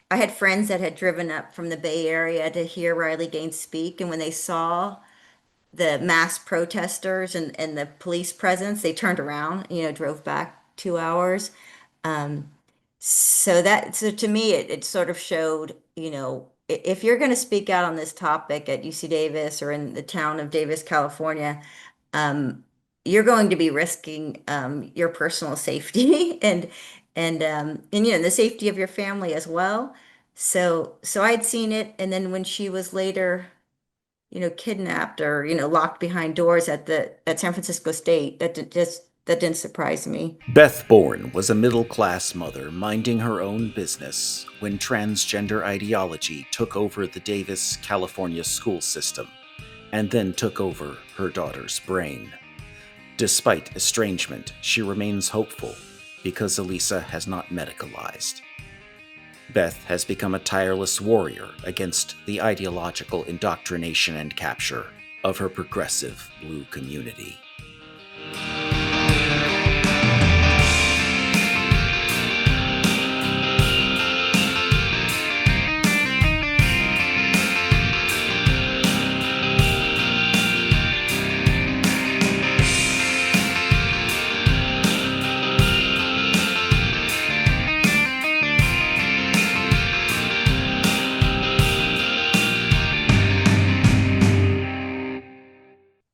I had friends that had driven up from the Bay Area to hear Riley Gaines speak, and when they saw the mass protesters and the police presence, they turned around, drove back 2 hours. Um, so to me, it sort of showed, if you're going to speak out on this topic at UC Davis or in the town of Davis, California, um, you're going to be risking your personal safety and the safety of your family as well. So I'd seen it, and then when she was later, kidnapped or locked behind doors at San Francisco State, that didn't surprise me. Beth Bourne was a middle class mother minding her own business when transgender ideology took over the Davis, California school system and then took over her daughter's brain. Despite estrangement, she remains hopeful because Elisa has not medicalized. Beth has become a tireless warrior against the ideological indoctrination and capture of her progressive blue community.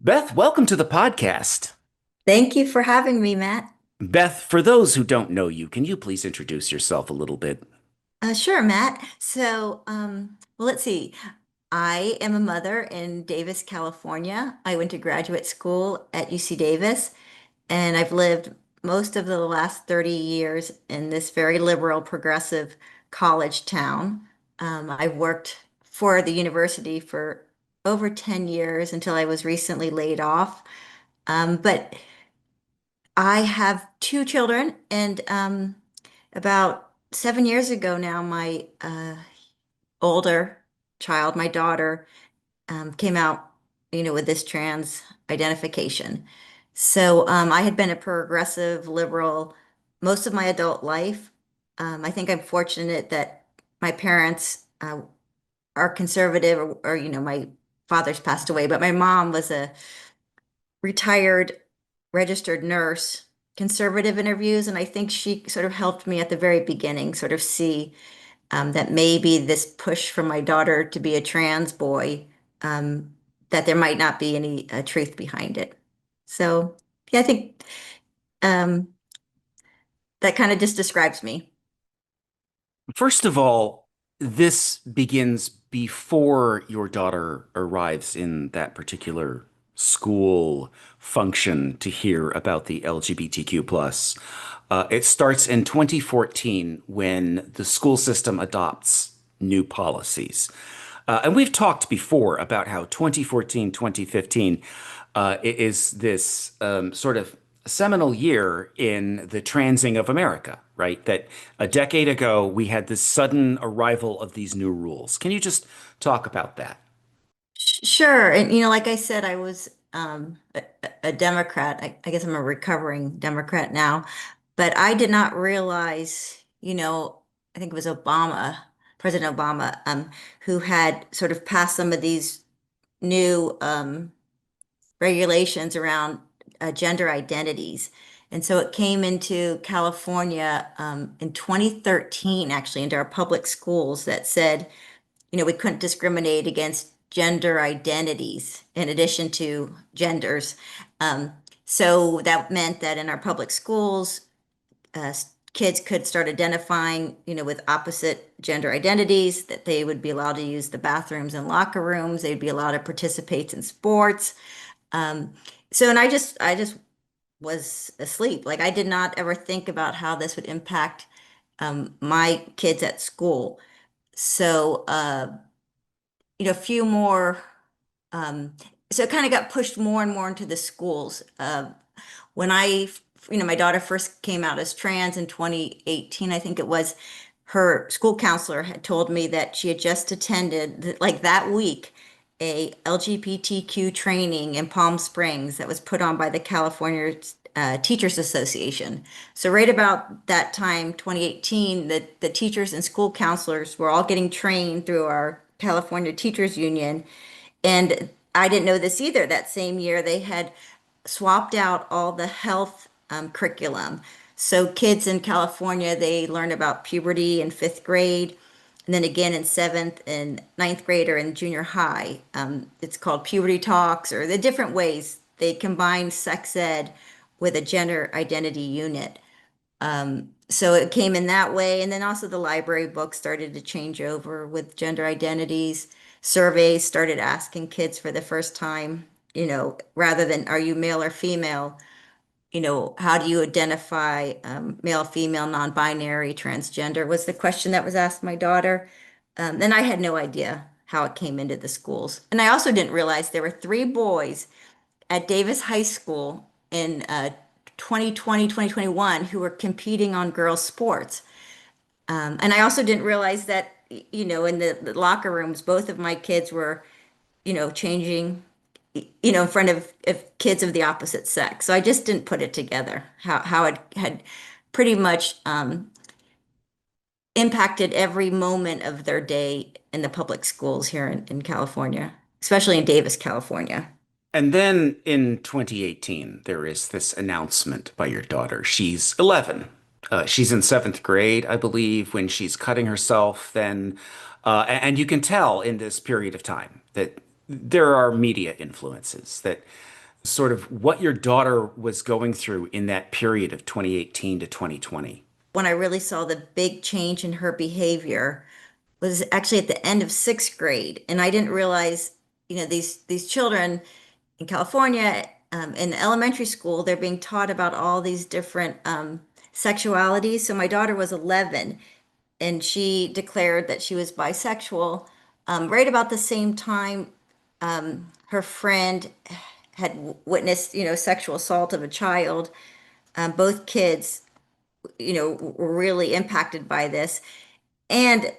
Beth, welcome to the podcast. Thank you for having me, Matt. Beth, for those who don't know you, can you please introduce yourself a little bit? Sure, Matt. Well, let's see. I am a mother in Davis, California. I went to graduate school at UC Davis, and I've lived most of the last 30 years in this very liberal, progressive college town. I've worked for the university for over 10 years until I was recently laid off. But I have two children, and about 7 years ago now, my older child, my daughter, came out, with this trans identification. So I had been a progressive liberal most of my adult life. I think I'm fortunate that my parents are conservative, or my father's passed away, but my mom was a retired registered nurse, conservative interviews, and I think she sort of helped me at the very beginning sort of see that maybe this push from my daughter to be a trans boy, um, that there might not be any truth behind it. So, yeah, I think um, that kind of just describes me. First of all, this begins before your daughter arrives in that particular school function to hear about the LGBTQ plus. It starts in 2014 when the school system adopts new policies. And we've talked before about how 2014, 2015 is this sort of seminal year in the transing of America, right? That a decade ago, we had this sudden arrival of these new rules. Can you just talk about that? Sure. And, like I said, I was a Democrat. I guess I'm a recovering Democrat now, but I did not realize, I think it was Obama, President Obama, who had sort of passed some of these new regulations around gender identities. And so it came into California in 2013, actually, into our public schools that said, we couldn't discriminate against gender identities in addition to genders. Um, so that meant that in our public schools, uh, kids could start identifying, with opposite gender identities, that they would be allowed to use the bathrooms and locker rooms, they'd be allowed to participate in sports. Um, and I just was asleep. Like I did not ever think about how this would impact my kids at school. So a few more. Um, so it kind of got pushed more and more into the schools. When my daughter first came out as trans in 2018, I think it was, her school counselor had told me that she had just attended, like that week, a LGBTQ training in Palm Springs that was put on by the California Teachers Association. So right about that time, 2018, the teachers and school counselors were all getting trained through our California Teachers Union. And I didn't know this either. That same year, they had swapped out all the health curriculum. So kids in California, they learn about puberty in fifth grade, and then again in seventh and ninth grade or in junior high. It's called puberty talks, or the different ways they combine sex ed with a gender identity unit. So it came in that way. And then also the library books started to change over with gender identities. Surveys started asking kids for the first time, rather than are you male or female, how do you identify male, female, non-binary, transgender was the question that was asked my daughter. And I had no idea how it came into the schools. And I also didn't realize there were three boys at Davis High School in 2020, 2021 who were competing on girls' sports. And I also didn't realize that, in the locker rooms, both of my kids were, changing, in front of kids of the opposite sex. So I just didn't put it together how it had pretty much impacted every moment of their day in the public schools here in California, especially in Davis, California. And then in 2018, there is this announcement by your daughter. She's 11. She's in seventh grade, I believe, when she's cutting herself. Then, and you can tell in this period of time that there are media influences, that sort of what your daughter was going through in that period of 2018 to 2020. When I really saw the big change in her behavior was actually at the end of sixth grade. And I didn't realize, these children in California, in elementary school, they're being taught about all these different sexualities. So my daughter was 11 and she declared that she was bisexual. Right about the same time, her friend had witnessed, sexual assault of a child. Both kids, were really impacted by this. And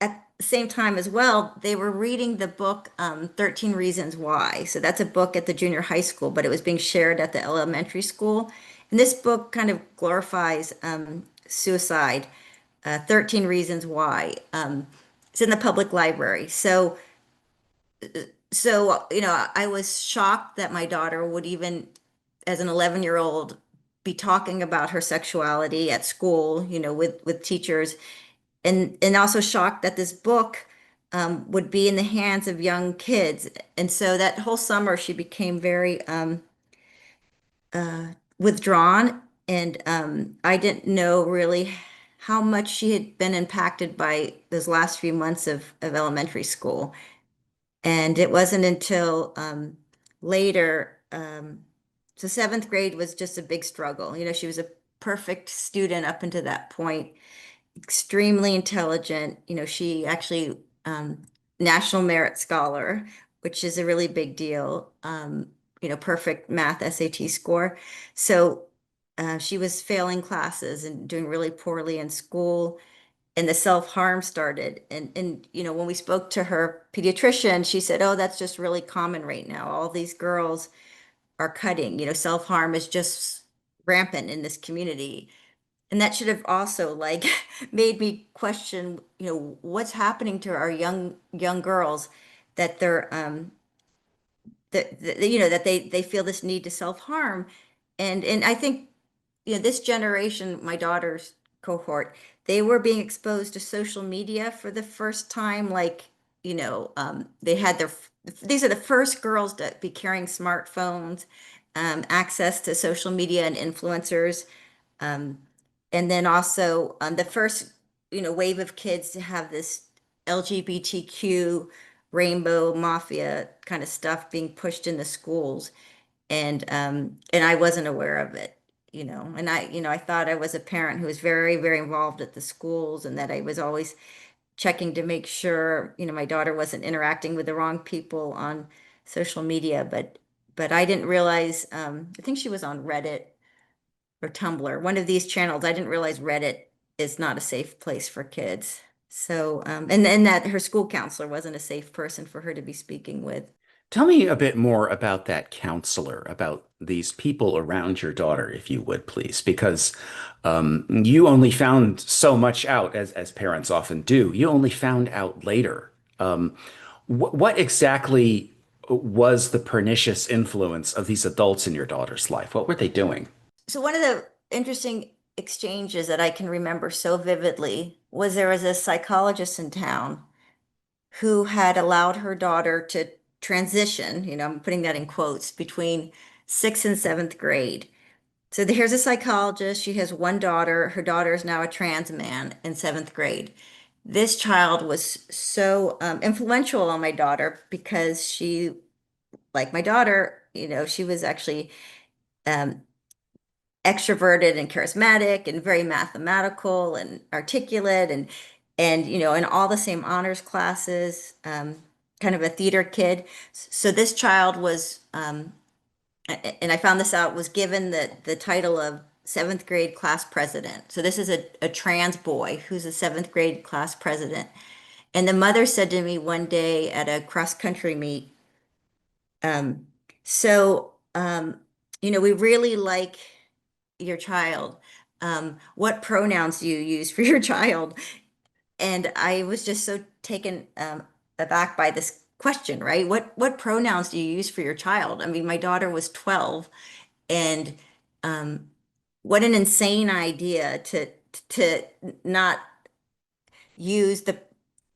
at the same time as well, they were reading the book 13 Reasons Why. So that's a book at the junior high school, but it was being shared at the elementary school. And this book kind of glorifies suicide, 13 Reasons Why. It's in the public library. So I was shocked that my daughter would even, as an 11-year-old, be talking about her sexuality at school, with teachers, and also shocked that this book would be in the hands of young kids. And so that whole summer, she became very withdrawn, and I didn't know really how much she had been impacted by those last few months of elementary school. And it wasn't until later, so seventh grade was just a big struggle. She was a perfect student up until that point, extremely intelligent. She actually National Merit Scholar, which is a really big deal. Perfect math SAT score. So she was failing classes and doing really poorly in school, and the self-harm started. And when we spoke to her pediatrician, she said, "Oh, that's just really common right now. All these girls are cutting. Self-harm is just rampant in this community." And that should have also like made me question, what's happening to our young girls that they're that they feel this need to self-harm. And I think, this generation, my daughter's cohort, they were being exposed to social media for the first time. Like, they had these are the first girls to be carrying smartphones, access to social media and influencers. Um, and then also the first, wave of kids to have this LGBTQ rainbow mafia kind of stuff being pushed in the schools. And I wasn't aware of it, and I thought I was a parent who was very, very involved at the schools, and that I was always checking to make sure, my daughter wasn't interacting with the wrong people on social media. But I didn't realize, I think she was on Reddit or Tumblr, one of these channels. I didn't realize Reddit is not a safe place for kids. So, and that her school counselor wasn't a safe person for her to be speaking with. Tell me a bit more about that counselor, about these people around your daughter, if you would, please, because you only found so much out, as parents often do. You only found out later. What exactly was the pernicious influence of these adults in your daughter's life? What were they doing? So one of the interesting exchanges that I can remember so vividly was there was a psychologist in town who had allowed her daughter to transition, I'm putting that in quotes, between sixth and seventh grade. So here's a psychologist. She has one daughter. Her daughter is now a trans man in seventh grade. This child was so influential on my daughter because she, like my daughter, she was actually um, extroverted and charismatic and very mathematical and articulate and in all the same honors classes, kind of a theater kid. So this child was and I found this out, was given the title of seventh grade class president. So this is a trans boy who's a seventh grade class president. And the mother said to me one day at a cross country meet, um, so we really like your child. What pronouns do you use for your child? And I was just so taken aback by this question, right? What pronouns do you use for your child? I mean, my daughter was 12, and um, what an insane idea to not use the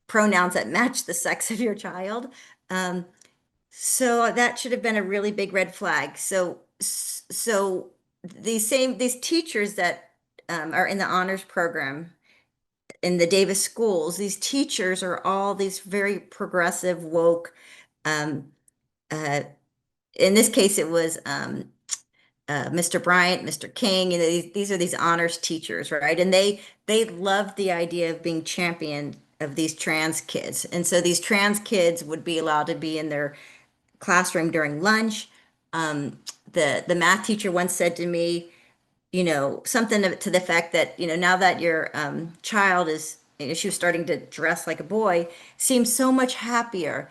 pronouns that match the sex of your child. Um, so that should have been a really big red flag. So these teachers that are in the honors program in the Davis schools, these teachers are all these very progressive, woke. Um, uh, in this case, it was Mr. Bryant, Mr. King, these are these honors teachers, right? And they loved the idea of being champion of these trans kids. And so these trans kids would be allowed to be in their classroom during lunch. Um, the math teacher once said to me, something to the effect that, now that your child is, she was starting to dress like a boy, seems so much happier.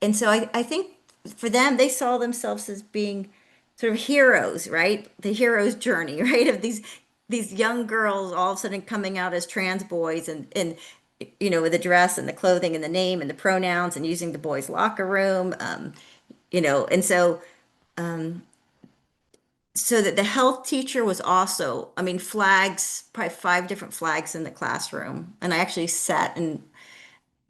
And so I think for them, they saw themselves as being sort of heroes, right? The hero's journey, right? Of these young girls all of a sudden coming out as trans boys and with the dress and the clothing and the name and the pronouns and using the boys' locker room, and so that the health teacher was also, I mean, flags, probably five different flags in the classroom. And I actually sat and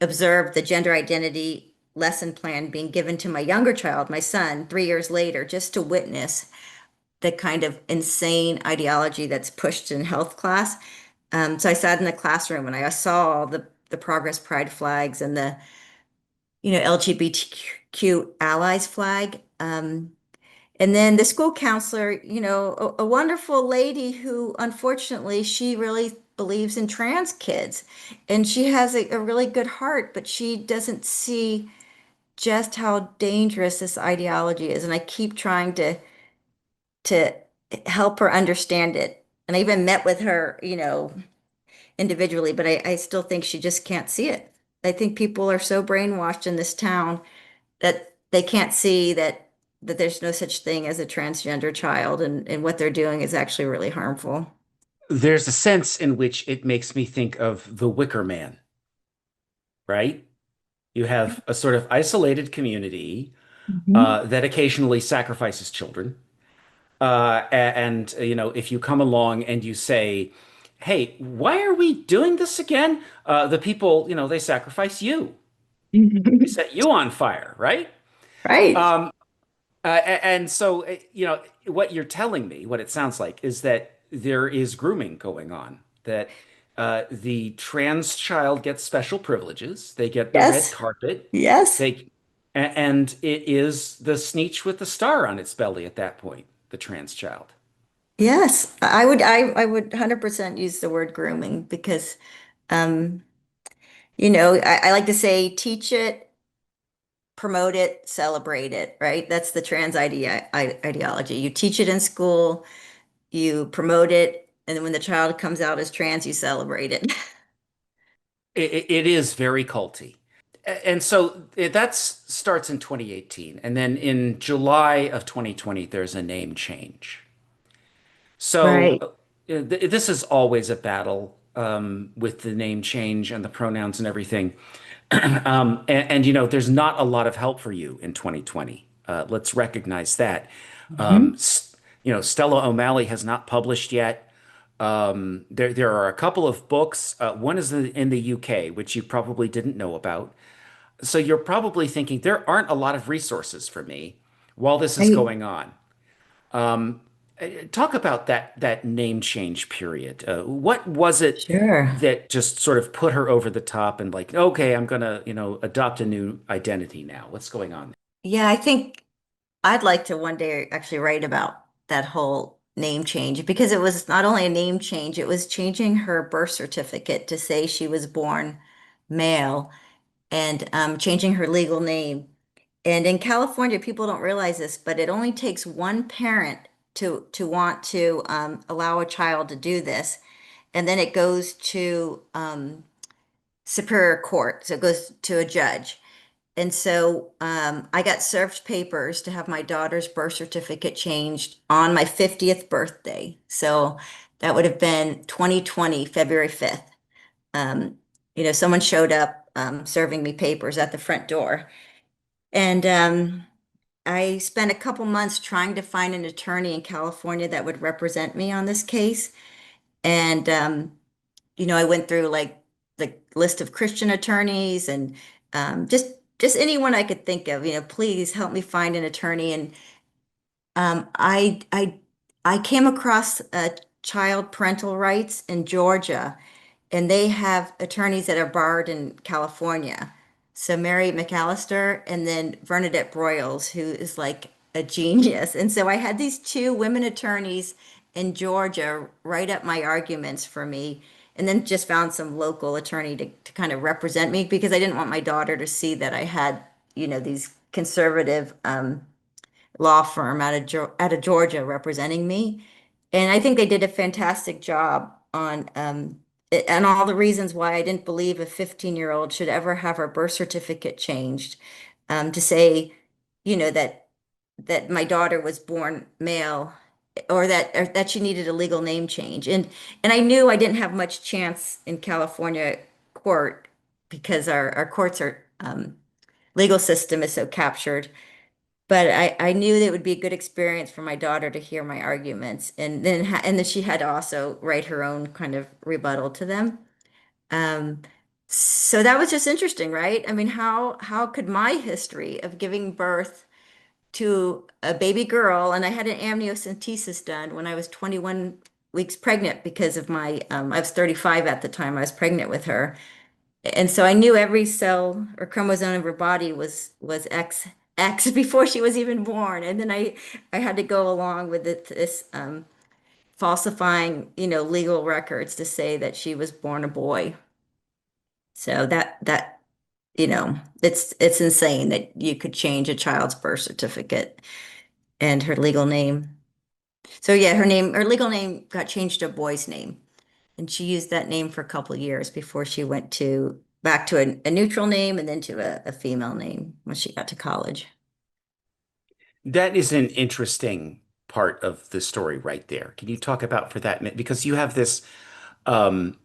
observed the gender identity lesson plan being given to my younger child, my son, 3 years later, just to witness the kind of insane ideology that's pushed in health class. So I sat in the classroom and I saw all the Progress Pride flags and the, LGBTQ allies flag. And then the school counselor, a wonderful lady who unfortunately she really believes in trans kids and she has a really good heart, but she doesn't see just how dangerous this ideology is. And I keep trying to help her understand it. And I even met with her, individually, but I still think she just can't see it. I think people are so brainwashed in this town that they can't see that there's no such thing as a transgender child and what they're doing is actually really harmful. There's a sense in which it makes me think of the Wicker Man, right? You have a sort of isolated community Mhm. that occasionally sacrifices children. If you come along and you say, "Hey, why are we doing this again?" The people, they sacrifice you. They set you on fire, right? Right. And so, what you're telling me, what it sounds like, is that there is grooming going on, that the trans child gets special privileges, they get the red Yes. carpet, Yes. they, and it is the sneetch with the star on its belly at that point, the trans child. Yes. I would 100% use the word grooming because um, I like to say teach it, promote it, celebrate it, right? That's the trans ideology. You teach it in school, you promote it, and then when the child comes out as trans, you celebrate it. It is very culty. And so that starts in 2018. And then in July of 2020, there's a name change. So Right. this is always a battle with the name change and the pronouns and everything. And, there's not a lot of help for you in 2020. Let's recognize that. Hmm. Stella O'Malley has not published yet. There are a couple of books. One is in the UK, which you probably didn't know about. So you're probably thinking there aren't a lot of resources for me while this is Right. going on. Talk about that name change period. What was it Sure. that just sort of put her over the top and like, okay, I'm gonna, adopt a new identity now. What's going on? Yeah, I think I'd like to one day actually write about that whole name change because it was not only a name change, it was changing her birth certificate to say she was born male and changing her legal name. And in California, people don't realize this, but it only takes one parent to want to allow a child to do this, and then it goes to Superior Court. So it goes to a judge. And so I got served papers to have my daughter's birth certificate changed on my 50th birthday. So that would have been 2020, February 5th. Um, someone showed up serving me papers at the front door. And I spent a couple months trying to find an attorney in California that would represent me on this case. And I went through like the list of Christian attorneys and just anyone I could think of, please help me find an attorney. And I came across child parental rights in Georgia, and they have attorneys that are barred in California. So Mary McAllister and then Bernadette Broyles, who is like a genius. And so I had these two women attorneys in Georgia write up my arguments for me, and then just found some local attorney to kind of represent me because I didn't want my daughter to see that I had, these conservative law firm out of Georgia representing me. And I think they did a fantastic job on and all the reasons why I didn't believe a 15-year-old should ever have her birth certificate changed to say, that my daughter was born male or that she needed a legal name change. And I knew I didn't have much chance in California court because our courts are legal system is so captured. But I knew that it would be a good experience for my daughter to hear my arguments, and then she had to also write her own kind of rebuttal to them. Um, so that was just interesting, right? I mean, how could my history of giving birth to a baby girl, and I had an amniocentesis done when I was 21 weeks pregnant because of I was 35 at the time I was pregnant with her. And so I knew every cell or chromosome of her body was X before she was even born. And then I had to go along with this falsifying, legal records to say that she was born a boy. So it's insane that you could change a child's birth certificate and her legal name. So yeah, her legal name got changed to a boy's name. And she used that name for a couple of years before she went to back to a neutral name and then to a female name when she got to college. That is an interesting part of the story right there. Can you talk about for that minute? Because you have this um,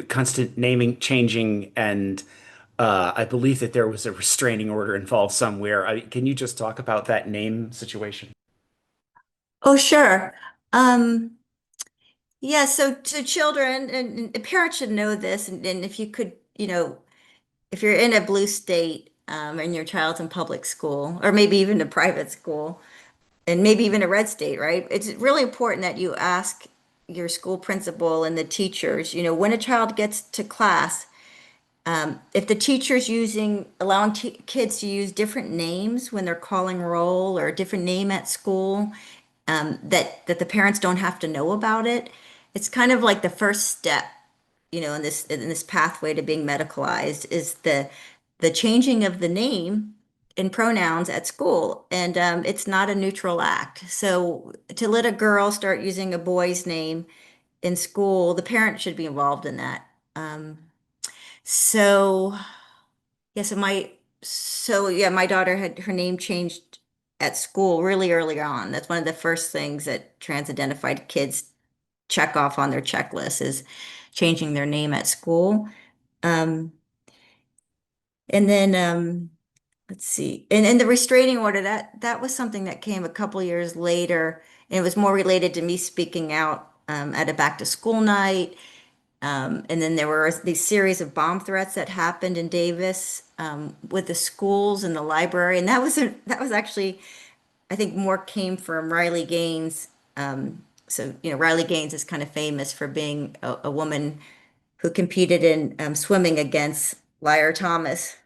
constant naming, changing, and I believe that there was a restraining order involved somewhere. Can you just talk about that name situation? Oh, sure. Um, yeah, so children and parents should know this, and if you could, if you're in a blue state, and your child's in public school, or maybe even a private school, and maybe even a red state, right? It's really important that you ask your school principal and the teachers, when a child gets to class, if the teacher's allowing kids to use different names when they're calling roll or a different name at school, that the parents don't have to know about it. It's kind of like the first step, in this pathway to being medicalized is the changing of the name and pronouns at school, and it's not a neutral act. So to let a girl start using a boy's name in school, the parent should be involved in that. So Yeah, so yeah, my daughter had her name changed at school really early on. That's one of the first things that trans identified kids check off on their checklist is changing their name at school. Um, and then let's see. And the restraining order, that was something that came a couple years later. And it was more related to me speaking out at a back to school night. And then there were these series of bomb threats that happened in Davis with the schools and the library. And that was actually, I think, more came from Riley Gaines. So, Riley Gaines is kind of famous for being a woman who competed in swimming against Lyra Thomas,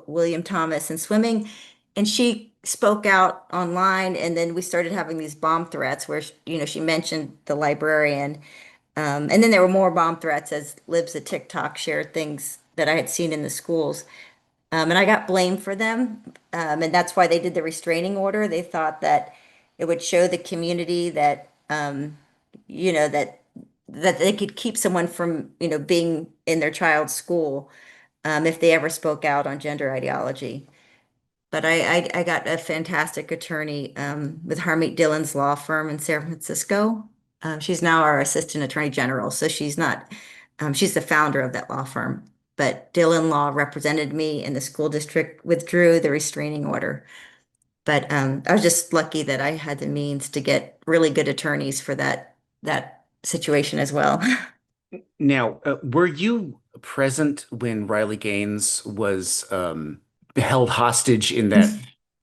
William Thomas in swimming. And she spoke out online, and then we started having these bomb threats where, she mentioned the librarian. And then there were more bomb threats as Libs of TikTok shared things that I had seen in the schools. And I got blamed for them. And that's why they did the restraining order. They thought that it would show the community that, that they could keep someone from, being in their child's school if they ever spoke out on gender ideology. But I got a fantastic attorney with Harmeet Dillon's law firm in San Francisco. She's now our assistant attorney general, so she's the founder of that law firm. But Dillon Law represented me, and the school district withdrew the restraining order. But I was just lucky that I had the means to get really good attorneys for that situation as well. Now, were you present when Riley Gaines was held hostage in that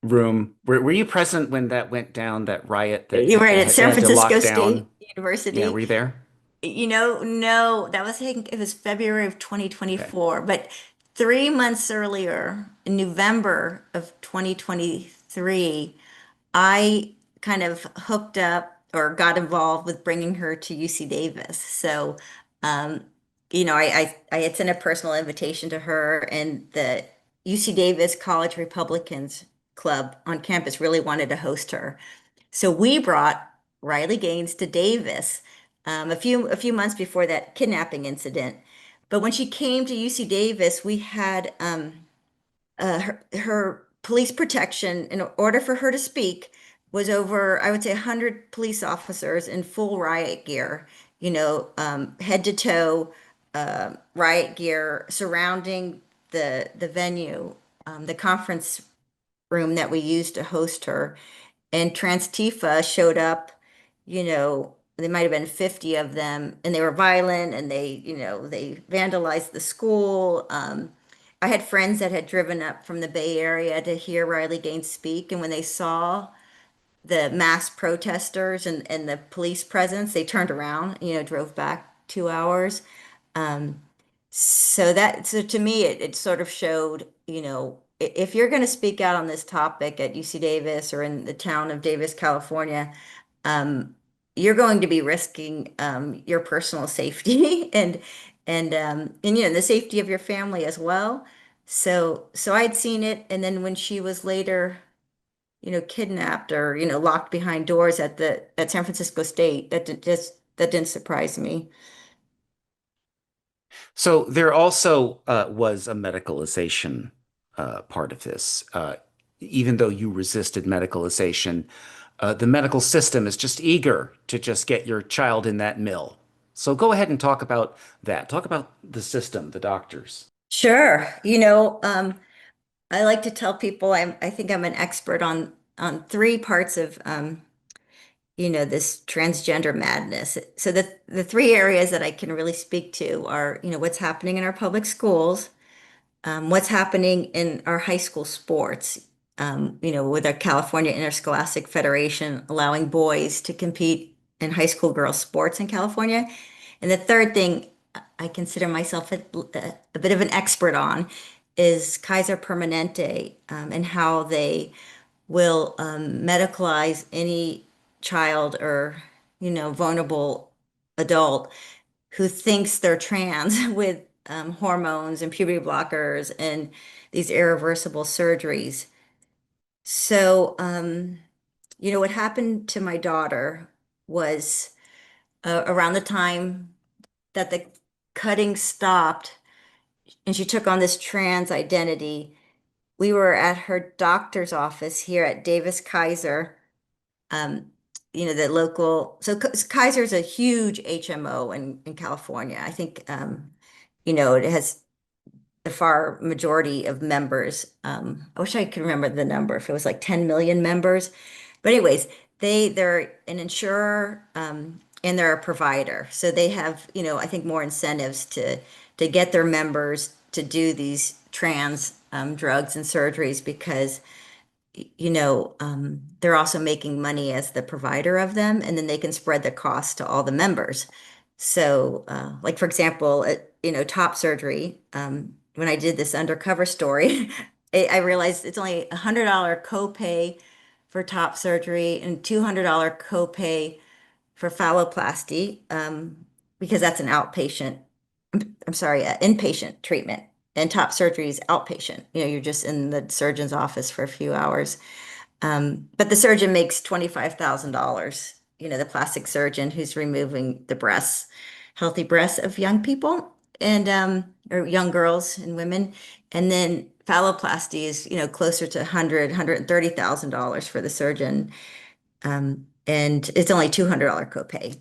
room? Were you present when that went down, that riot that You're right, at they San had to Francisco lock down? State Yeah, were University. you there? No, that was, I think it was February of Okay. 2024, but 3 months earlier, in November of 2023, I kind of hooked up or got involved with bringing her to UC Davis. So, um, I had sent a personal invitation to her, and the UC Davis College Republicans Club on campus really wanted to host her. So we brought Riley Gaines to Davis a few months before that kidnapping incident. But when she came to UC Davis, we had her police protection in order for her to speak was over, I would say, 100 police officers in full riot gear, head to toe riot gear surrounding the venue, the conference room that we used to host her. And Trans-Tifa showed up, there might have been 50 of them, and they were violent, and they vandalized the school. I had friends that had driven up from the Bay Area to hear Riley Gaines speak, and when they saw the mass protesters and the police presence, they turned around, drove back 2 hours. Um, so to me, it sort of showed, if you're going to speak out on this topic at UC Davis or in the town of Davis, California, um, you're going to be risking your personal safety and the safety of your family as well. So I'd seen it, and then when she was later, kidnapped or locked behind doors at San Francisco State, that didn't surprise me. So there also was a medicalization part of this. Even though you resisted medicalization, the medical system is just eager to just get your child in that mill. So go ahead and talk about that. Talk about the system, the doctors. Sure. I like to tell people I think I'm an expert on three parts of this transgender madness. So the three areas that I can really speak to are, what's happening in our public schools, what's happening in our high school sports, with our California Interscholastic Federation allowing boys to compete in high school girls sports in California. And the third thing I consider myself a bit of an expert on is Kaiser Permanente, and how they will medicalize any child or, vulnerable adult who thinks they're trans with hormones and puberty blockers and these irreversible surgeries. So, what happened to my daughter was around the time that the cutting stopped, and she took on this trans identity. We were at her doctor's office here at Davis Kaiser, um, the local. So Kaiser's a huge HMO in California. I think, it has the far majority of members. I wish I could remember the number, if it was like 10 million members. But anyways, they're an insurer, and they're a provider. So they have, I think more incentives to get their members to do these trans drugs and surgeries because they're also making money as the provider of them, and then they can spread the cost to all the members. So, like for example, top surgery. When I did this undercover story, I realized it's only $100 copay for top surgery and $200 copay for phalloplasty, because that's an outpatient. I'm sorry, inpatient treatment. And top surgery is outpatient. You're just in the surgeon's office for a few hours. But the surgeon makes $25,000, the plastic surgeon who's removing the breasts, healthy breasts of young people and or young girls and women. And then phalloplasty is, closer to 100, $130,000 for the surgeon. And it's only $200 copay.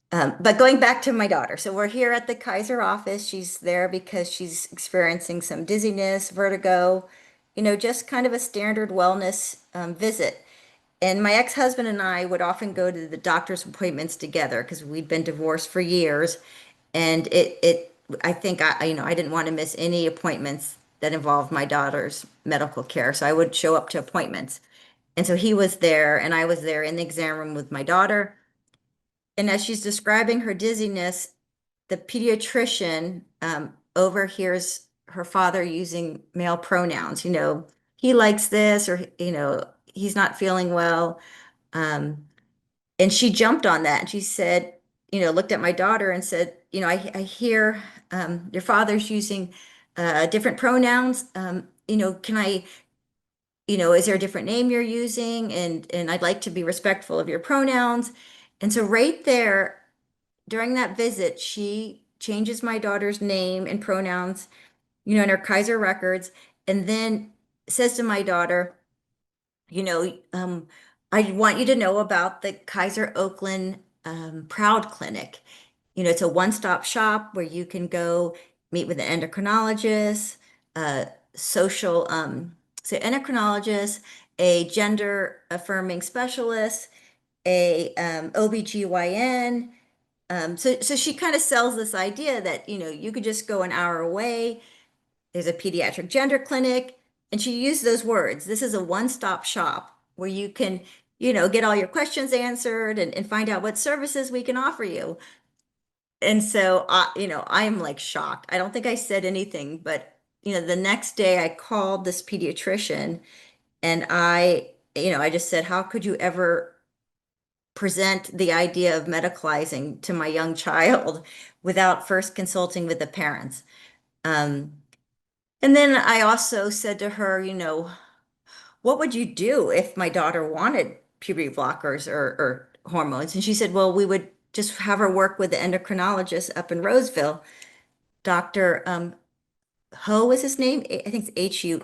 But going back to my daughter, so we're here at the Kaiser office. She's there because she's experiencing some dizziness, vertigo, just kind of a standard wellness visit. And my ex-husband and I would often go to the doctor's appointments together because we'd been divorced for years. And I think I didn't want to miss any appointments that involved my daughter's medical care. So I would show up to appointments. And so he was there and I was there in the exam room with my daughter. And as she's describing her dizziness, the pediatrician overhears her father using male pronouns. He likes this, or he's not feeling well. Um, and she jumped on that and she said, looked at my daughter and said, I hear your father's using different pronouns. Can I, is there a different name you're using? And I'd like to be respectful of your pronouns. And so right there, during that visit, she changes my daughter's name and pronouns, in her Kaiser records, and then says to my daughter, I want you to know about the Kaiser Oakland Proud Clinic. It's a one-stop shop where you can go meet with an endocrinologist, social, so endocrinologist, a gender affirming specialist, a OBGYN. So she kind of sells this idea that, you could just go an hour away. There's a pediatric gender clinic. And she used those words. This is a one-stop shop where you can, get all your questions answered and find out what services we can offer you. And so, I'm like shocked. I don't think I said anything, but, the next day I called this pediatrician and I just said, how could you ever present the idea of medicalizing to my young child without first consulting with the parents? Um, and then I also said to her, what would you do if my daughter wanted puberty blockers or hormones? And she said, well, we would just have her work with the endocrinologist up in Roseville. Dr. Ho is his name. I think it's Hue.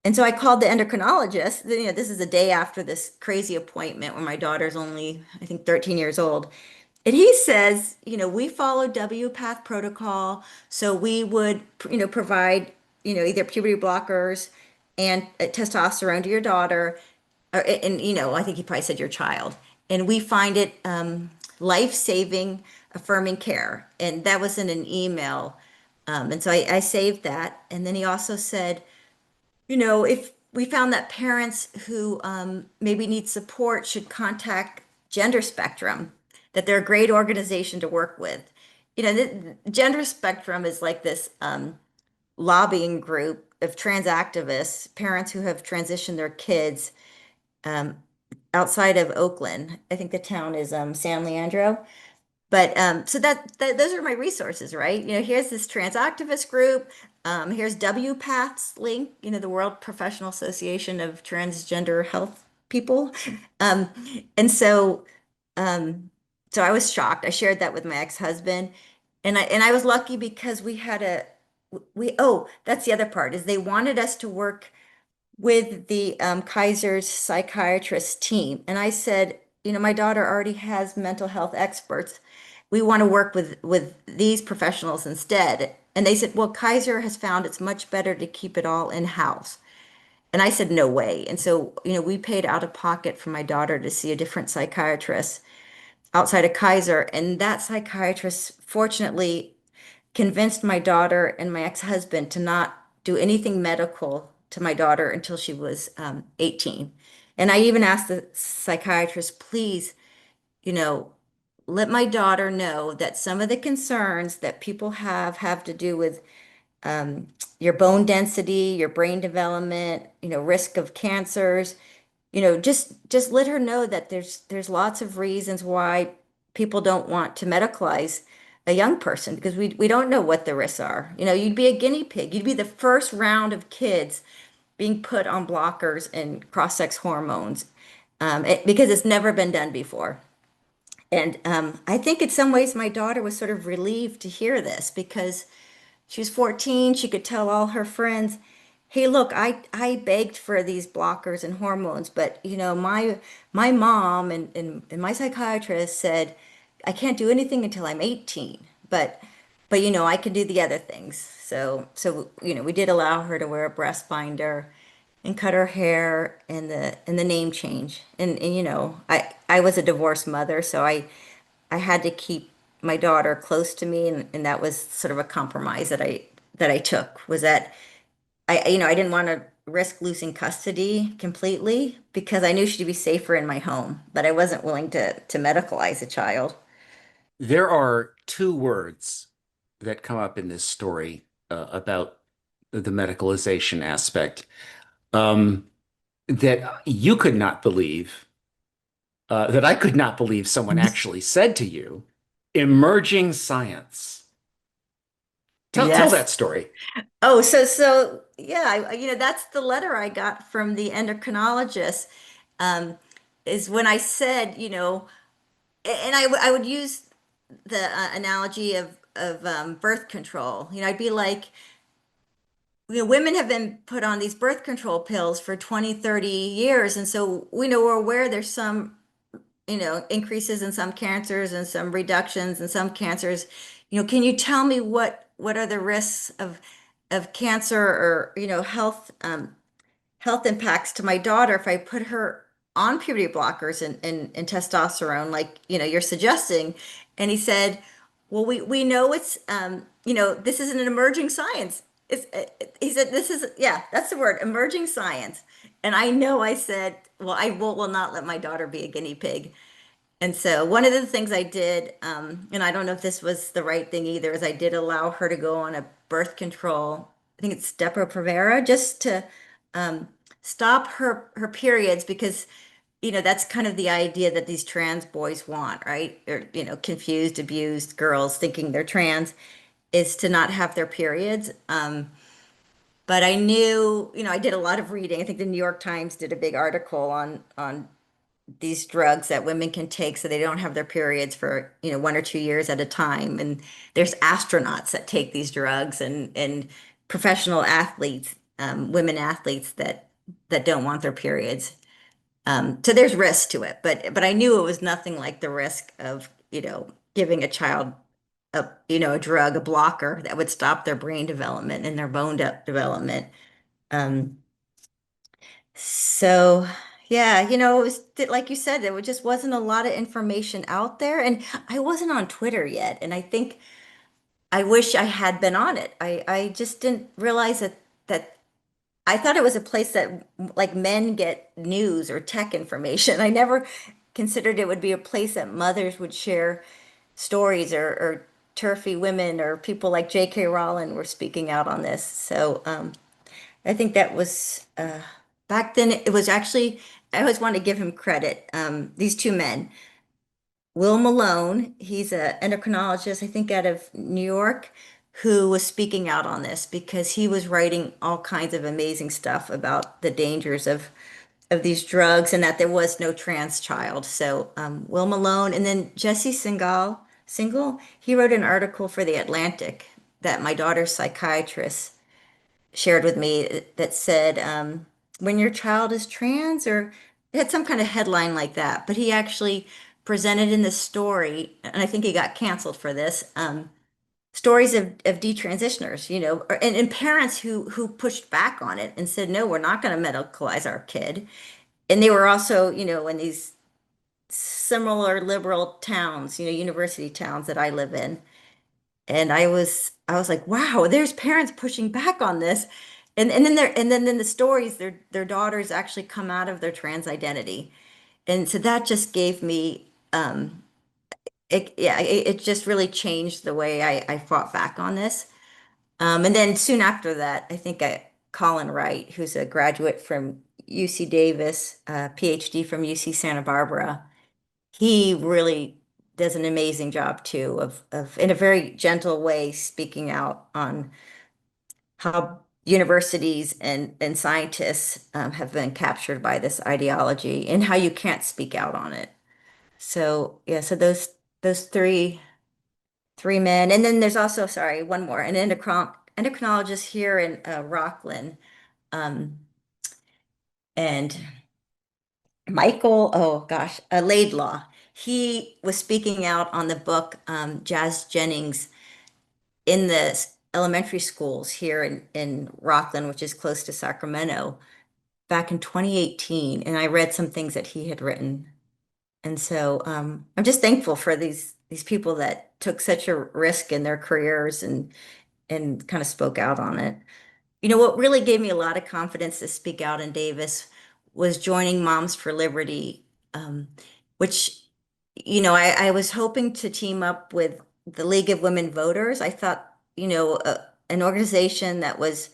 And so I called the endocrinologist. This is the day after this crazy appointment when my daughter's only, I think, 13 years old. And he says, we follow WPATH protocol. So we would, provide, either puberty blockers and testosterone to your daughter. And, I think he probably said your child. And we find it life-saving, affirming care. And that was in an email. And so I saved that. And then he also said, if we found that parents who maybe need support should contact Gender Spectrum, that they're a great organization to work with. The Gender Spectrum is like this lobbying group of trans activists, parents who have transitioned their kids um, outside of Oakland. I think the town is San Leandro. But so that those are my resources, right? Here's this trans activist group. Here's WPATH's link, the World Professional Association of Transgender Health People. Um, and so um, so I was shocked. I shared that with my ex-husband, and I was lucky because we had oh, that's the other part is they wanted us to work with the Kaiser's psychiatrist team. And I said, my daughter already has mental health experts. We want to work with these professionals instead. And they said, well, Kaiser has found it's much better to keep it all in-house. And I said, no way. And so, we paid out of pocket for my daughter to see a different psychiatrist outside of Kaiser. And that psychiatrist, fortunately, convinced my daughter and my ex-husband to not do anything medical to my daughter until she was 18. And I even asked the psychiatrist, please, you know, let my daughter know that some of the concerns that people have to do with um, your bone density, your brain development, risk of cancers, just let her know that there's lots of reasons why people don't want to medicalize a young person because we don't know what the risks are. You'd be a guinea pig. You'd be the first round of kids being put on blockers and cross-sex hormones because it's never been done before. And I think in some ways my daughter was sort of relieved to hear this because she was 14. She could tell all her friends, "Hey, look, I begged for these blockers and hormones, but my mom and my psychiatrist said I can't do anything until I'm 18. But I can do the other things." So we did allow her to wear a breast binder and cut her hair and the name change. And I was a divorced mother, so I had to keep my daughter close to me, and that was sort of a compromise that I took was that I didn't want to risk losing custody completely because I knew she'd be safer in my home, but I wasn't willing to medicalize a child. There are two words that come up in this story about the medicalization aspect um, that you could not believe, that I could not believe someone actually said to you. Emerging science. Tell Yes. that story. Oh, so yeah, that's the letter I got from the endocrinologist. Um, is when I said, and I would use the analogy of birth control. I'd be like, women have been put on these birth control pills for 20, 30 years. And so we're aware there's some, increases in some cancers and some reductions in some cancers. Can you tell me what are the risks of cancer or, health impacts to my daughter if I put her on puberty blockers and testosterone, like, you're suggesting. And he said, well, we know it's, this is an emerging science. He said, this is, yeah, that's the word, emerging science. And I know I said, well, I will not let my daughter be a guinea pig. And so one of the things I did, and I don't know if this was the right thing either, is I did allow her to go on a birth control. I think it's Depo-Provera, just to um, stop her periods because that's kind of the idea that these trans boys want, right? Or confused, abused girls thinking they're trans is to not have their periods. But I knew, I did a lot of reading. I think the New York Times did a big article on these drugs that women can take so they don't have their periods for 1 or 2 years at a time. And there's astronauts that take these drugs and professional athletes, women athletes that don't want their periods. So there's risk to it, but I knew it was nothing like the risk of giving a child a drug, a blocker that would stop their brain development and their development. Um, so yeah, it was like you said, there just wasn't a lot of information out there, and I wasn't on Twitter yet, and I think I wish I had been on it. I just didn't realize that I thought it was a place that like men get news or tech information. I never considered it would be a place that mothers would share stories or turfy women or people like J.K. Rowling were speaking out on this. So I think that was back then. It was actually I always want to give him credit. These two men, Will Malone, he's an endocrinologist, I think out of New York, who was speaking out on this because he was writing all kinds of amazing stuff about the dangers of these drugs and that there was no trans child. So Will Malone and then Jesse Singal, he wrote an article for The Atlantic that my daughter's psychiatrist shared with me that said, when your child is trans, or it had some kind of headline like that, but he actually presented in the story, and I think he got canceled for this, stories of detransitioners, and parents who pushed back on it and said, no, we're not going to medicalize our kid. And they were also, in these similar liberal towns, university towns that I live in. And I was like, wow, there's parents pushing back on this. And then in the stories, their daughters actually come out of their trans identity. And so that just gave me it just really changed the way I fought back on this. And then soon after that, I think Colin Wright, who's a graduate from UC Davis, PhD from UC Santa Barbara, he really does an amazing job too of in a very gentle way speaking out on how universities and scientists have been captured by this ideology and how you can't speak out on it. So yeah, so those three men, and then there's also, sorry, one more, an endocrinologist here in Rockland, um, and Michael, oh gosh, Laidlaw. He was speaking out on the book Jazz Jennings in the elementary schools here in Rockland, which is close to Sacramento, back in 2018. And I read some things that he had written. And so I'm just thankful for these people that took such a risk in their careers and kind of spoke out on it. What really gave me a lot of confidence to speak out in Davis was joining Moms for Liberty, which, I was hoping to team up with the League of Women Voters. I thought, an organization that was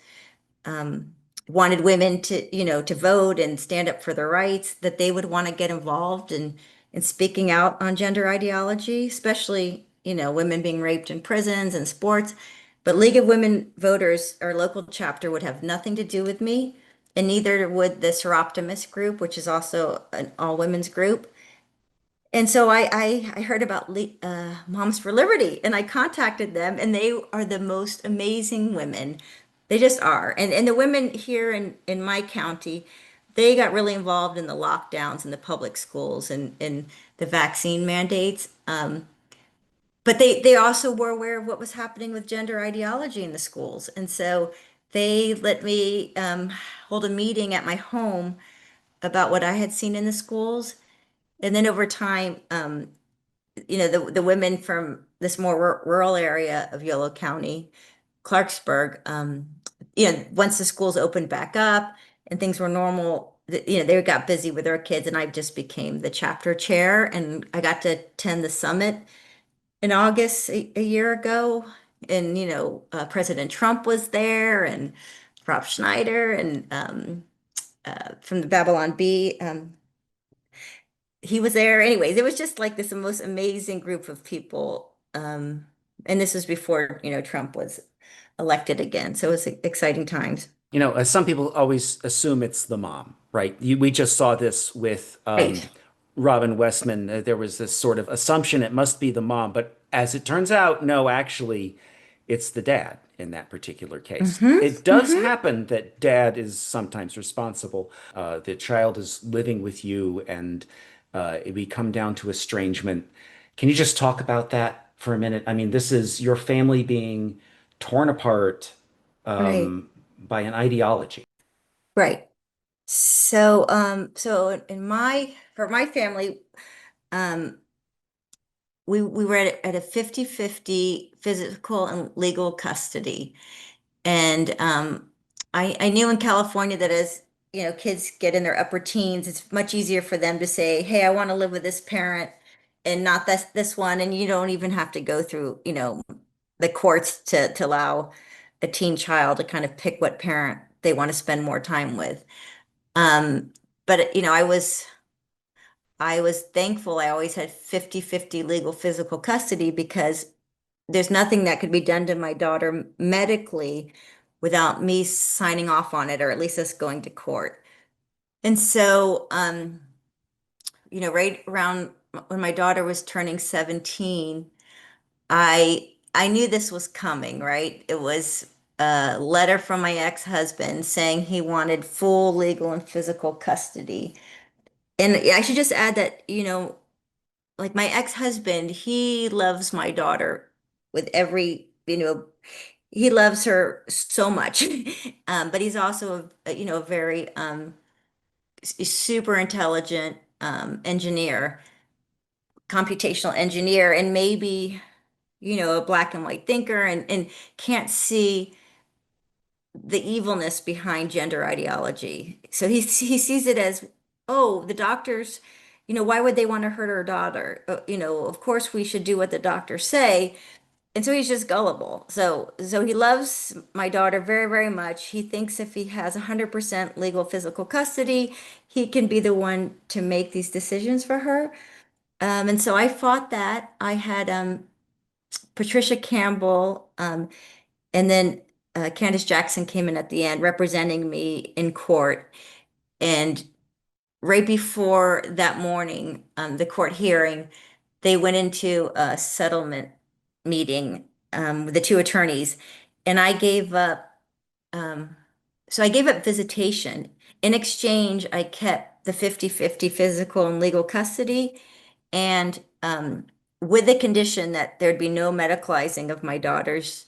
um, wanted women to vote and stand up for their rights, that they would want to get involved in speaking out on gender ideology, especially, women being raped in prisons and sports. But League of Women Voters, our local chapter, would have nothing to do with me, and neither would the Seroptimus group, which is also an all women's group. And so I heard about Moms for Liberty, and I contacted them, and they are the most amazing women. They just are. And the women here in my county, they got really involved in the lockdowns in the public schools and the vaccine mandates. But they also were aware of what was happening with gender ideology in the schools. And so they let me hold a meeting at my home about what I had seen in the schools. And then over time, the women from this more rural area of Yolo County, Clarksburg, once the schools opened back up and things were normal, they got busy with their kids, and I just became the chapter chair, and I got to attend the summit in August a year ago, and President Trump was there, and Rob Schneider, and from the Babylon Bee. He was there. Anyways, it was just like this most amazing group of people. And this was before, Trump was elected again. So it was exciting times. As some people always assume it's the mom, right? We just saw this with Right. Robin Westman. There was this sort of assumption it must be the mom, but as it turns out, no, actually, it's the dad in that particular case. Hmm. It does Hmm. happen that dad is sometimes responsible. The child is living with you, and we come down to estrangement. Can you just talk about that for a minute? I mean, this is your family being torn apart Right. by an ideology. Right. So for my family, um, we were at a 50-50 physical and legal custody. And I knew in California that as kids get in their upper teens, it's much easier for them to say, "Hey, I want to live with this parent and not this one," and you don't even have to go through the courts to allow a teen child to kind of pick what parent they want to spend more time with. Um, but I was thankful I always had 50-50 legal physical custody because there's nothing that could be done to my daughter medically without me signing off on it, or at least us going to court. And so, right around when my daughter was turning 17, I I knew this was coming, right? It was a letter from my ex-husband saying he wanted full legal and physical custody. And I should just add that, like my ex-husband, he loves my daughter with every, he loves her so much. But he's also a very super intelligent engineer, computational engineer, and maybe, a black and white thinker and can't see the evilness behind gender ideology. So he sees it as, oh, the doctors, why would they want to hurt our daughter? Of course we should do what the doctors say. And so he's just gullible. So he loves my daughter very, very much. He thinks if he has 100% legal physical custody, he can be the one to make these decisions for her. And so I fought that. I had Patricia Campbell, and then Candace Jackson came in at the end representing me in court. And right before that morning, the court hearing, they went into a settlement meeting with the two attorneys, and um, I gave up visitation. In exchange, I kept the 50-50 physical and legal custody, and with the condition that there'd be no medicalizing of my daughter's,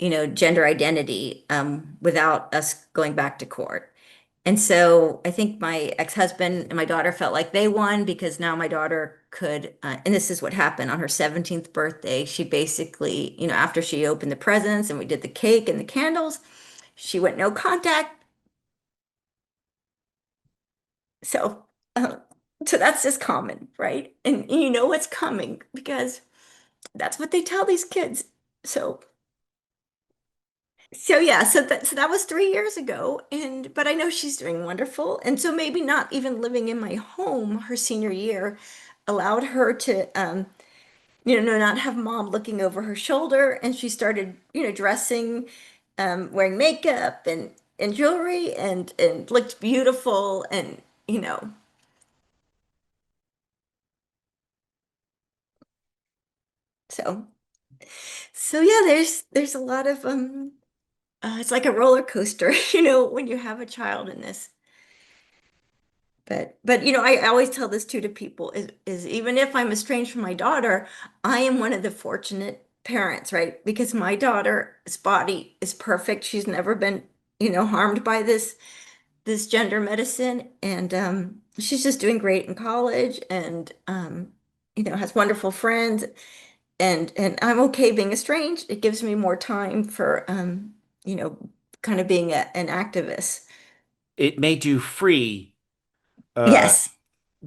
gender identity without us going back to court. And so I think my ex-husband and my daughter felt like they won because now my daughter could, and this is what happened on her 17th birthday. She basically, after she opened the presents and we did the cake and the candles, she went no contact. So, uh, so that's just common, right? And you know what's coming because that's what they tell these kids. So, so yeah, so that was 3 years ago, and but I know she's doing wonderful, and so maybe not even living in my home her senior year allowed her to, not have mom looking over her shoulder, and she started, dressing, wearing makeup and jewelry, and looked beautiful, and you know, so so yeah, there's a lot of it's like a roller coaster, when you have a child in this. But I always tell this too to people is even if I'm estranged from my daughter, I am one of the fortunate parents, right? Because my daughter's body is perfect. She's never been, harmed by this gender medicine, and she's just doing great in college, and has wonderful friends, and I'm okay being estranged. It gives me more time for you know, kind of being an activist. It made you free uh, Yes.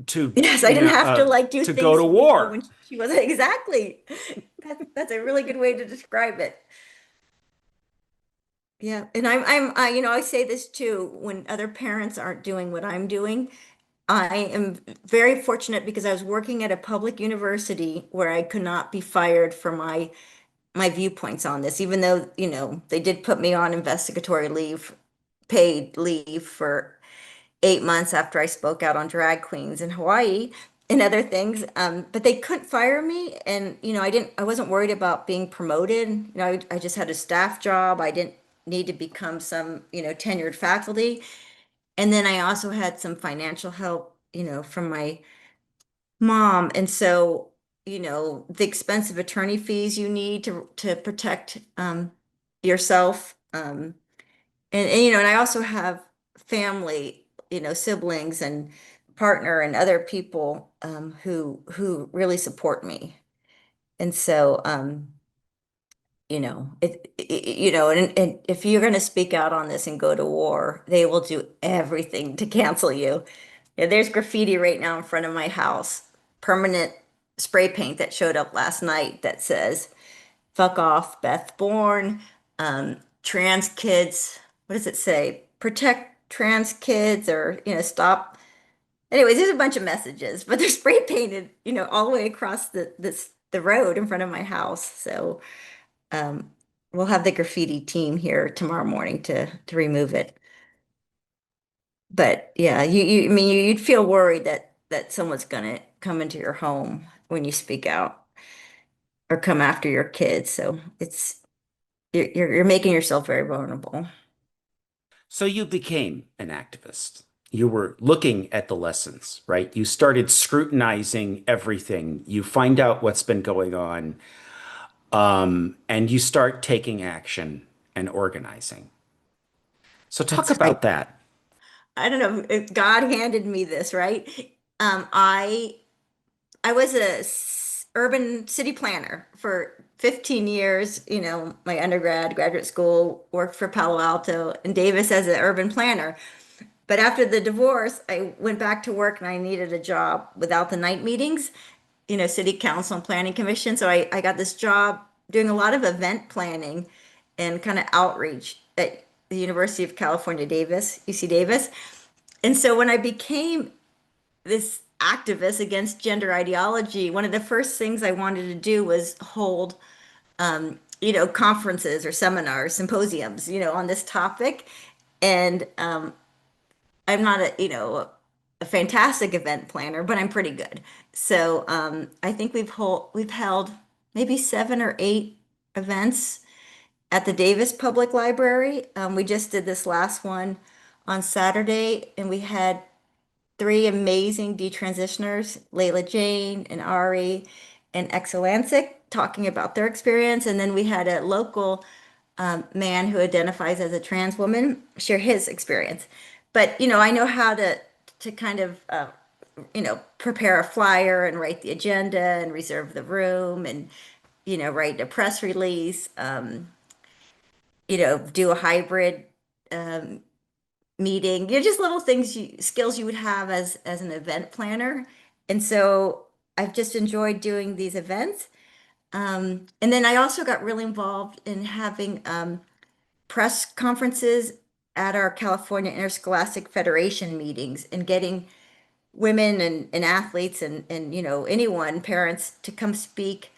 to Yes, I didn't have to like do to go things, to war. when she wasn't exactly. That's a really good way to describe it. Yeah, and I say this too when other parents aren't doing what I'm doing. I am very fortunate because I was working at a public university where I could not be fired for my viewpoints on this, even though, they did put me on investigatory leave, paid leave for 8 months after I spoke out on drag queens in Hawaii and other things. But they couldn't fire me. And, I wasn't worried about being promoted. I just had a staff job. I didn't need to become some, tenured faculty. And then I also had some financial help, from my mom. And so, the expensive attorney fees you need to protect yourself. And I also have family, siblings and partner and other people who really support me. And so and if you're going to speak out on this and go to war, they will do everything to cancel you. Yeah, there's graffiti right now in front of my house, permanent spray paint that showed up last night that says fuck off, Beth Bourne, trans kids. What does it say? Protect trans kids, or, stop. Anyways, there's a bunch of messages, but they're spray painted, all the way across the road in front of my house. So um, we'll have the graffiti team here tomorrow morning to remove it. But yeah, I mean, you'd feel worried that someone's gonna come into your home when you speak out. or come after your kids. So you're making yourself very vulnerable. So you became an activist. You were looking at the lessons, right? You started scrutinizing everything. You find out what's been going on, and you start taking action and organizing. So talk That's right. about that. I don't know. God handed me this, right? I was urban city planner for 15 years, my undergrad, graduate school, worked for Palo Alto and Davis as an urban planner. But after the divorce, I went back to work and I needed a job without the night meetings, city council and planning commission. So I got this job doing a lot of event planning and kind of outreach at the University of California, Davis, UC Davis. And so when I became this activist against gender ideology, one of the first things I wanted to do was hold, conferences or seminars, symposiums, on this topic. And I'm not a fantastic event planner, but I'm pretty good. So I think we've held maybe 7 or 8 events at the Davis Public Library. We just did this last one on Saturday, and we had 3 amazing detransitioners, Layla Jane and Ari and Exolansic, talking about their experience. And then we had a local man who identifies as a trans woman share his experience. But I know how to kind of prepare a flyer and write the agenda and reserve the room and write a press release. Do a hybrid meeting, just little things, skills you would have as an event planner. And so I've just enjoyed doing these events. And then I also got really involved in having press conferences at our California Interscholastic Federation meetings and getting women and athletes and anyone, parents, to come speak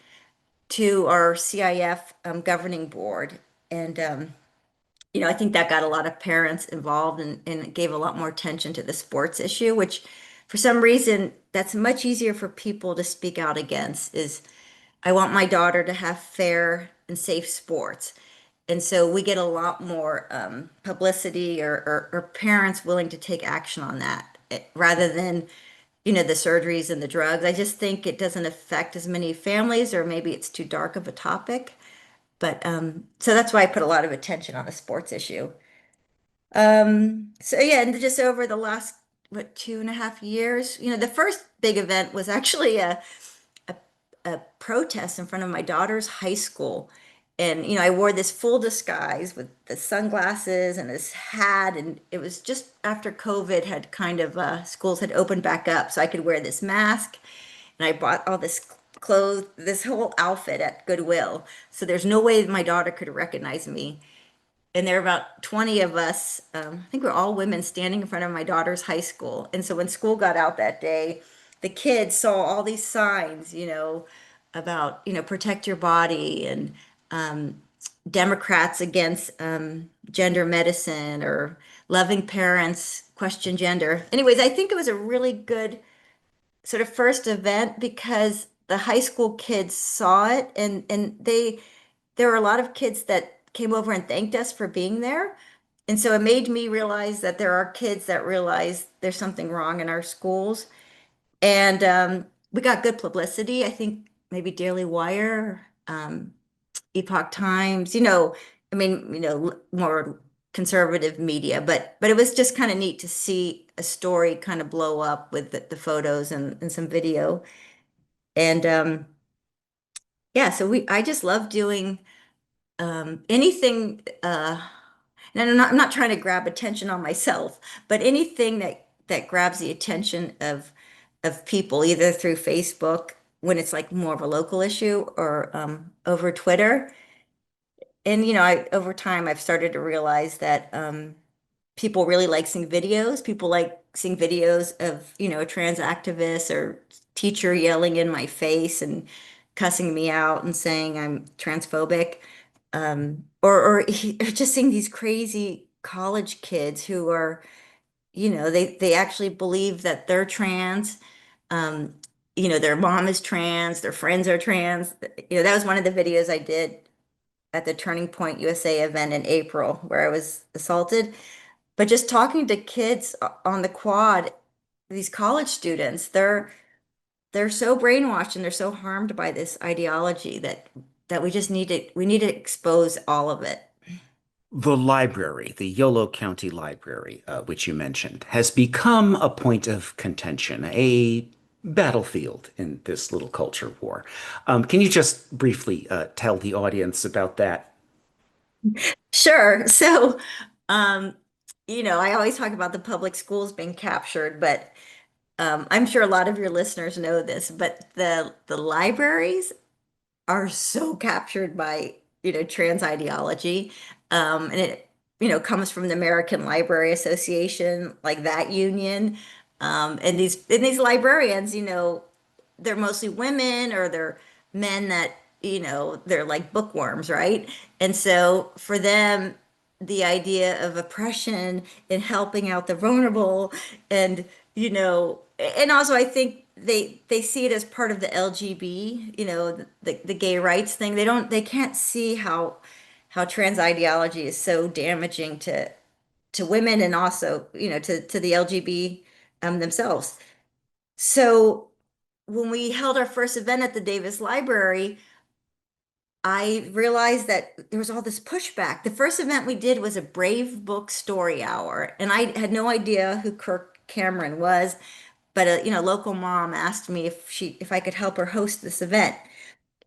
to our CIF governing board. And I think that got a lot of parents involved and gave a lot more attention to the sports issue, which for some reason that's much easier for people to speak out against is I want my daughter to have fair and safe sports. And so we get a lot more publicity or parents willing to take action on that rather than, the surgeries and the drugs. I just think it doesn't affect as many families, or maybe it's too dark of a topic. But so that's why I put a lot of attention on the sports issue. So yeah, and just over the last, 2.5 years, the first big event was actually a, a protest in front of my daughter's high school. And, I wore this full disguise with the sunglasses and this hat. And it was just after COVID had kind of, schools had opened back up. So I could wear this mask. And I bought all this clothes, this whole outfit at Goodwill. So there's no way my daughter could recognize me. And there were about 20 of us, I think we're all women, standing in front of my daughter's high school. And so when school got out that day, the kids saw all these signs, about, protect your body and Democrats against gender medicine or loving parents question gender. Anyways, I think it was a really good sort of first event because the high school kids saw it and there were a lot of kids that came over and thanked us for being there. And so it made me realize that there are kids that realize there's something wrong in our schools. And we got good publicity. I think maybe Daily Wire, Epoch Times, I mean, more conservative media, but it was just kind of neat to see a story kind of blow up with the photos and some video. And yeah, so I just love doing anything and I'm not trying to grab attention on myself, but anything that grabs the attention of people, either through Facebook when it's like more of a local issue or over Twitter. And I over time I've started to realize that people really like seeing videos. People like seeing videos of, a trans activist or teacher yelling in my face and cussing me out and saying I'm transphobic. Or just seeing these crazy college kids who are, they actually believe that they're trans. their mom is trans, their friends are trans. That was one of the videos I did at the Turning Point USA event in April where I was assaulted. But just talking to kids on the quad, these college students, they're so brainwashed and they're so harmed by this ideology that we need to expose all of it. The library, the Yolo County Library, which you mentioned, has become a point of contention, a battlefield in this little culture war. Can you just briefly tell the audience about that? Sure. So, um, I always talk about the public schools being captured, but I'm sure a lot of your listeners know this, but the libraries are so captured by, trans ideology. And it, comes from the American Library Association, like that union. And these librarians, they're mostly women or they're men that, they're like bookworms, right? And so for them, the idea of oppression and helping out the vulnerable and, and also I think they see it as part of the LGB, the gay rights thing. They can't see how trans ideology is so damaging to women and also, to the LGB themselves. So when we held our first event at the Davis Library, I realized that there was all this pushback. The first event we did was a Brave Book Story Hour, and I had no idea who Kirk Cameron was, but a local mom asked me if I could help her host this event,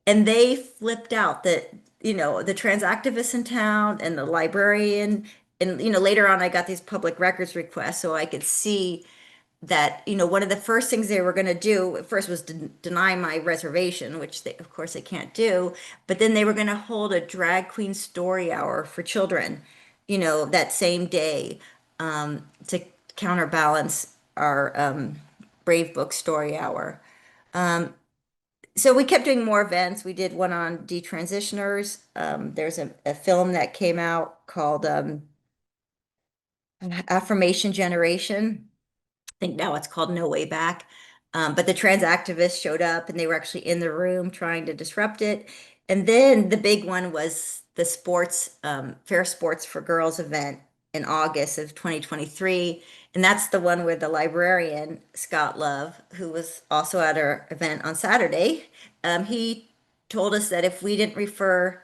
and they flipped out that the trans activists in town and the librarian, and later on I got these public records requests so I could see that one of the first things they were going to do at first was deny my reservation, which of course they can't do, but then they were going to hold a drag queen story hour for children that same day, to counterbalance our Brave Book Story Hour. So we kept doing more events. We did one on detransitioners. There's a film that came out called Affirmation Generation. Think now it's called No Way Back. But the trans activists showed up and they were actually in the room trying to disrupt it. And then the big one was the Fair Sports for Girls event in August of 2023. And that's the one where the librarian, Scott Love, who was also at our event on Saturday, he told us that if we didn't refer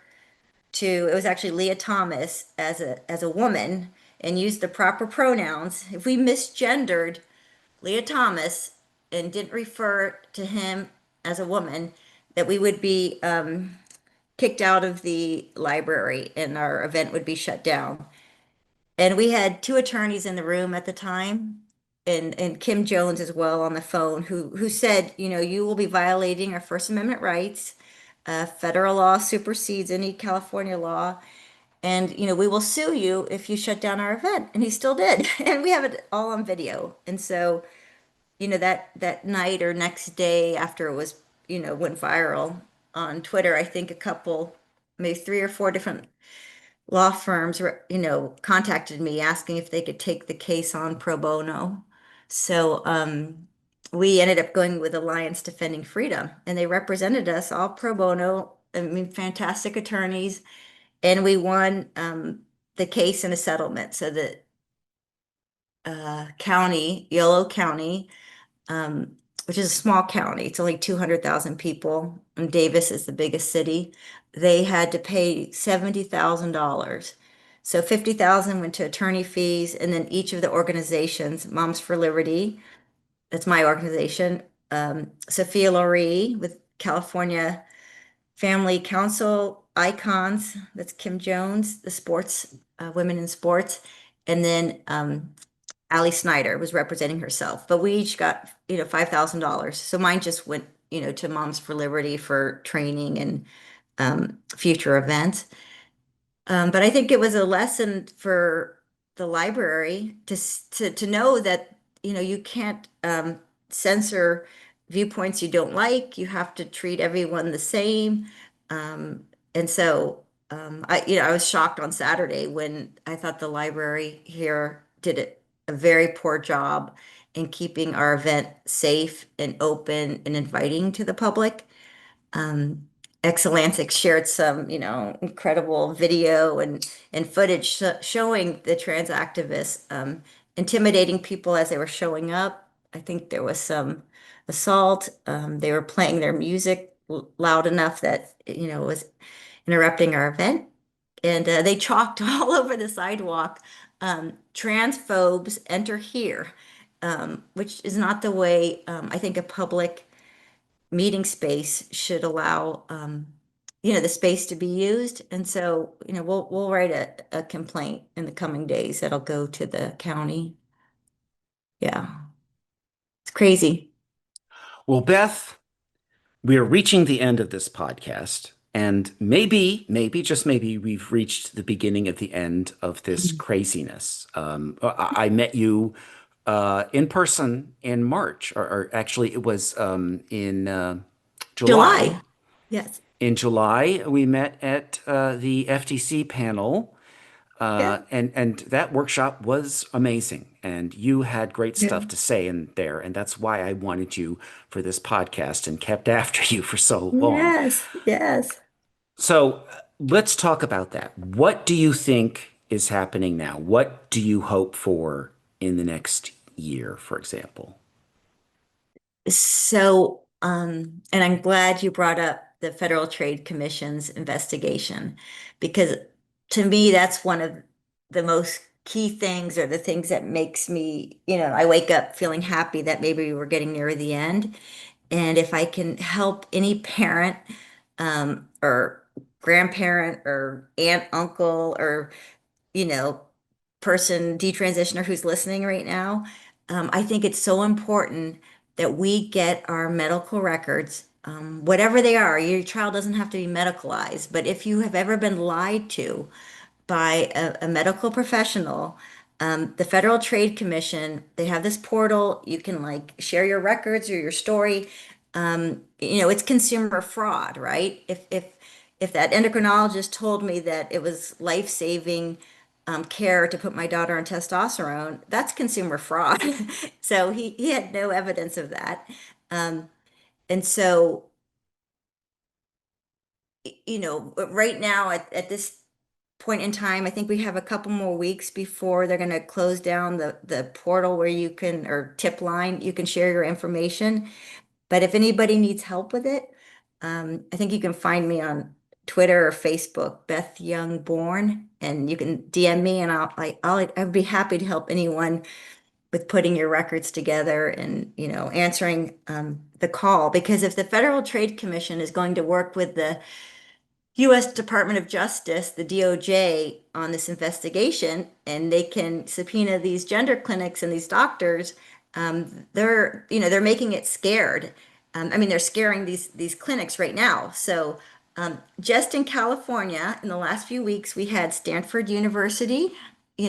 to, it was actually Leah Thomas as a woman and used the proper pronouns, if we misgendered Leah Thomas and didn't refer to him as a woman, that we would be kicked out of the library and our event would be shut down. And we had two attorneys in the room at the time, and Kim Jones as well on the phone, who said, you will be violating our First Amendment rights. Federal law supersedes any California law. And, we will sue you if you shut down our event. And he still did. And we have it all on video. And so, that night or next day after it was, went viral on Twitter, I think a couple, maybe three or four different law firms, contacted me asking if they could take the case on pro bono. So, we ended up going with Alliance Defending Freedom, and they represented us all pro bono. I mean, fantastic attorneys, and we won the case in a settlement. So the Yolo County, which is a small county. It's only 200,000 people, and Davis is the biggest city. They had to pay $70,000. So 50,000 went to attorney fees, and then each of the organizations, Moms for Liberty, that's my organization, Sophia Lorie with California Family Council Icons, that's Kim Jones, the sports, women in sports, and then Ali Snyder was representing herself, but we each got, $5,000. So mine just went, to Moms for Liberty for training and future events. But I think it was a lesson for the library to know that, you can't censor viewpoints you don't like. You have to treat everyone the same. And so I was shocked on Saturday when I thought the library here did a very poor job. in keeping our event safe and open and inviting to the public. Um, Exelantic shared some, incredible video and footage showing the trans activists intimidating people as they were showing up. I think there was some assault. They were playing their music loud enough that, was interrupting our event. And they chalked all over the sidewalk, transphobes enter here, which is not the way I think a public meeting space should allow the space to be used. And so, we'll write a complaint in the coming days that'll go to the county. Yeah, it's crazy. Well, Beth, we are reaching the end of this podcast, and maybe, just maybe, we've reached the beginning of the end of this craziness. I met you in person in March, or actually, it was in July. July. Yes. In July, we met at the FTC panel, Yeah. and that workshop was amazing. And you had great Yeah. stuff to say in there, and that's why I wanted you for this podcast and kept after you for so long. Yes. Yes. So let's talk about that. What do you think is happening now? What do you hope for in the next year, for example? So, and I'm glad you brought up the Federal Trade Commission's investigation because to me, that's one of the most key things or the things that makes me, I wake up feeling happy that maybe we're getting near the end. And if I can help any parent, or grandparent or aunt, uncle, or you know, person detransitioner who's listening right now, I think it's so important that we get our medical records, whatever they are. Your child doesn't have to be medicalized, but if you have ever been lied to by a medical professional, the Federal Trade Commission, they have this portal. You can like share your records or your story. It's consumer fraud, right? If that endocrinologist told me that it was life-saving care to put my daughter on testosterone, that's consumer fraud. So he had no evidence of that. And so, right now at this point in time, I think we have a couple more weeks before they're going to close down the portal where you can, or tip line, you can share your information. But if anybody needs help with it, I think you can find me on Twitter or Facebook, Beth Young Bourne, and you can DM me, and I'd be happy to help anyone with putting your records together and answering the call. Because if the Federal Trade Commission is going to work with the U.S. Department of Justice, the DOJ, on this investigation, and they can subpoena these gender clinics and these doctors. They're making it scared. I mean, they're scaring these clinics right now. So, just in California, in the last few weeks, we had Stanford University,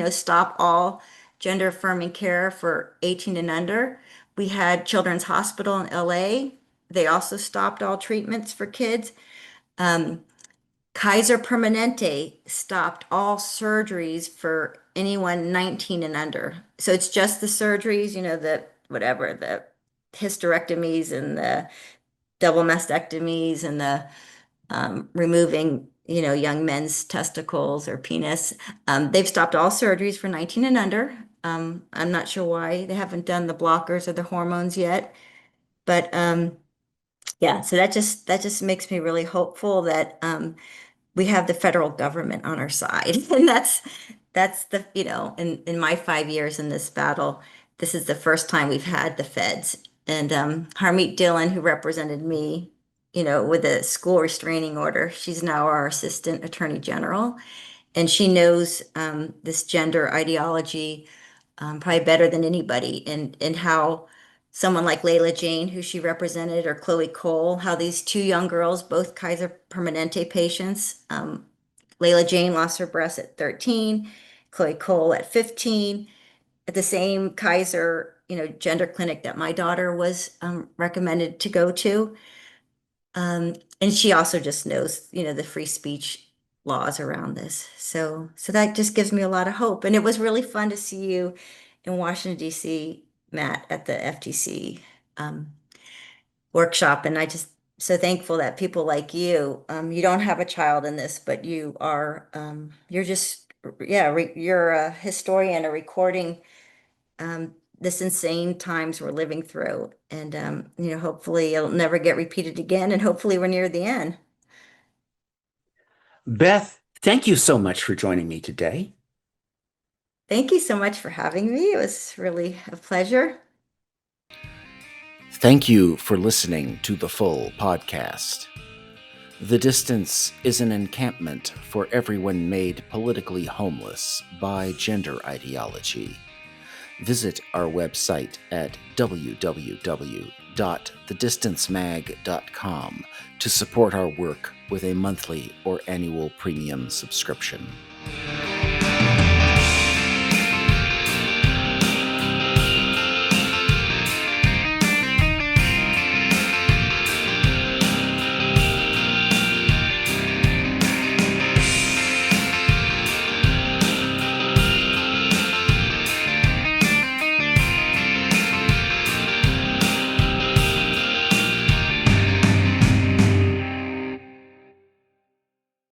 stop all gender affirming care for 18 and under. We had Children's Hospital in LA. They also stopped all treatments for kids. Kaiser Permanente stopped all surgeries for anyone 19 and under. So it's just the surgeries, the whatever, the hysterectomies and the double mastectomies and the removing, young men's testicles or penis. They've stopped all surgeries for 19 and under. I'm not sure why they haven't done the blockers or the hormones yet, but yeah, so that just makes me really hopeful that we have the federal government on our side. And that's in my 5 years in this battle, this is the first time we've had the feds. And Harmeet Dillon, who represented me, with a school restraining order, she's now our assistant attorney general. And she knows this gender ideology probably better than anybody, and how someone like Layla Jane, who she represented, or Chloe Cole, how these two young girls, both Kaiser Permanente patients, Layla Jane lost her breast at 13, Chloe Cole at 15, at the same Kaiser, gender clinic that my daughter was recommended to go to. And she also just knows, the free speech laws around this. So that just gives me a lot of hope. And it was really fun to see you in Washington, D.C., Matt, at the FTC um, workshop, and I just so thankful that people like you, you don't have a child in this, but you are, you're just, yeah, you're a historian, a recording this insane times we're living through, and hopefully it'll never get repeated again, and hopefully we're near the end. Beth, thank you so much for joining me today. Thank you so much for having me. It was really a pleasure. Thank you for listening to the full podcast. The Distance is an encampment for everyone made politically homeless by gender ideology. Visit our website at www.thedistancemag.com to support our work with a monthly or annual premium subscription.